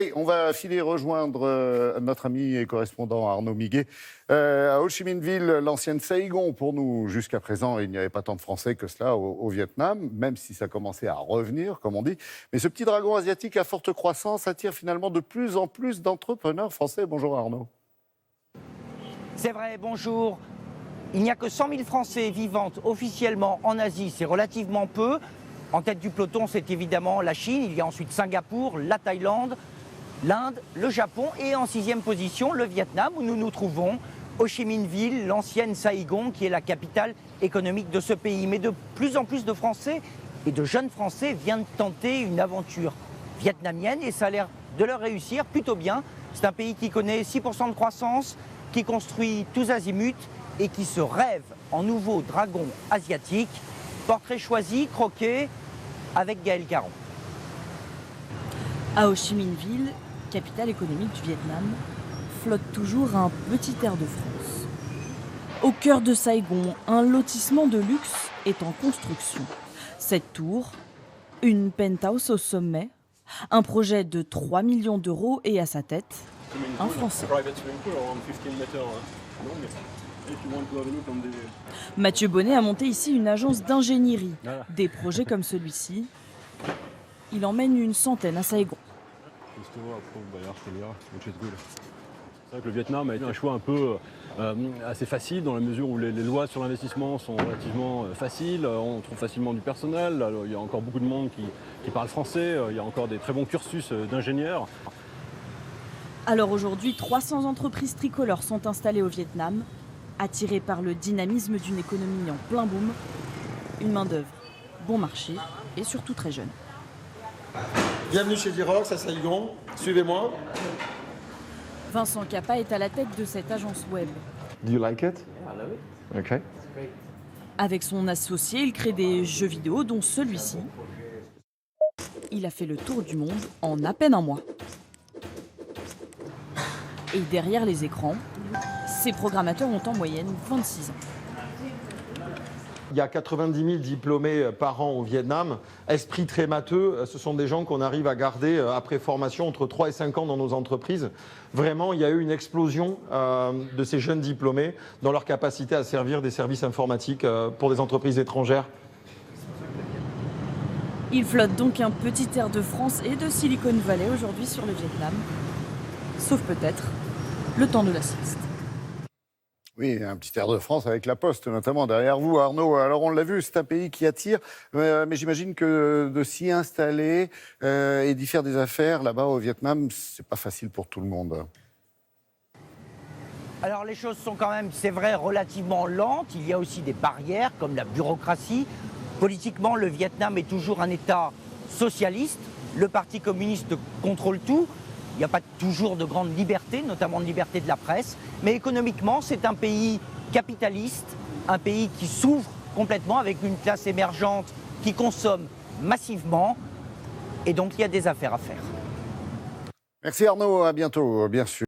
Et on va filer rejoindre notre ami et correspondant Arnaud Miguet à Ho Chi Minh Ville, l'ancienne Saigon. Pour nous, jusqu'à présent, il n'y avait pas tant de Français que cela au Vietnam, même si ça commençait à revenir, comme on dit. Mais ce petit dragon asiatique à forte croissance attire finalement de plus en plus d'entrepreneurs français. Bonjour Arnaud. C'est vrai, bonjour. Il n'y a que 100 000 Français vivant officiellement en Asie, c'est relativement peu. En tête du peloton, c'est évidemment la Chine, il y a ensuite Singapour, la Thaïlande, l'Inde, le Japon et en 6e position, le Vietnam, où nous nous trouvons, Ho Chi Minh Ville, l'ancienne Saigon, qui est la capitale économique de ce pays. Mais de plus en plus de Français et de jeunes Français viennent tenter une aventure vietnamienne et ça a l'air de leur réussir plutôt bien. C'est un pays qui connaît 6% de croissance, qui construit tous azimuts et qui se rêve en nouveau dragon asiatique. Portrait choisi, croqué, avec Gaël Caron. À Ho Chi Minh Ville, capitale économique du Vietnam, flotte toujours un petit air de France. Au cœur de Saigon, un lotissement de luxe est en construction. Cette tour, une penthouse au sommet, un projet de 3 millions d'euros et à sa tête, un Français. Mathieu Bonnet a monté ici une agence d'ingénierie. Des projets comme celui-ci, il emmène une centaine à Saigon. C'est vrai que le Vietnam a été un choix un peu assez facile dans la mesure où les lois sur l'investissement sont relativement faciles, on trouve facilement du personnel, alors, il y a encore beaucoup de monde qui parle français, il y a encore des très bons cursus d'ingénieurs. Alors aujourd'hui, 300 entreprises tricolores sont installées au Vietnam, attirées par le dynamisme d'une économie en plein boom, une main-d'œuvre bon marché et surtout très jeune. Bienvenue chez Xerox à Saigon, suivez-moi. Vincent Capa est à la tête de cette agence web. Do you like it? I love it. Okay. Avec son associé, il crée des jeux vidéo, dont celui-ci. Il a fait le tour du monde en à peine un mois. Et derrière les écrans, ces programmateurs ont en moyenne 26 ans. Il y a 90 000 diplômés par an au Vietnam. Esprit très matheux, ce sont des gens qu'on arrive à garder après formation entre 3 et 5 ans dans nos entreprises. Vraiment, il y a eu une explosion de ces jeunes diplômés dans leur capacité à servir des services informatiques pour des entreprises étrangères. Il flotte donc un petit air de France et de Silicon Valley aujourd'hui sur le Vietnam. Sauf peut-être le temps de la sieste. Oui, un petit air de France avec la Poste, notamment derrière vous, Arnaud. Alors, on l'a vu, c'est un pays qui attire, mais j'imagine que de s'y installer et d'y faire des affaires là-bas au Vietnam, c'est pas facile pour tout le monde. Alors les choses sont quand même, c'est vrai, relativement lentes. Il y a aussi des barrières comme la bureaucratie. Politiquement, le Vietnam est toujours un État socialiste. Le Parti communiste contrôle tout. Il n'y a pas toujours de grande liberté, notamment de liberté de la presse. Mais économiquement, c'est un pays capitaliste, un pays qui s'ouvre complètement avec une classe émergente qui consomme massivement. Et donc, il y a des affaires à faire. Merci Arnaud, à bientôt, bien sûr.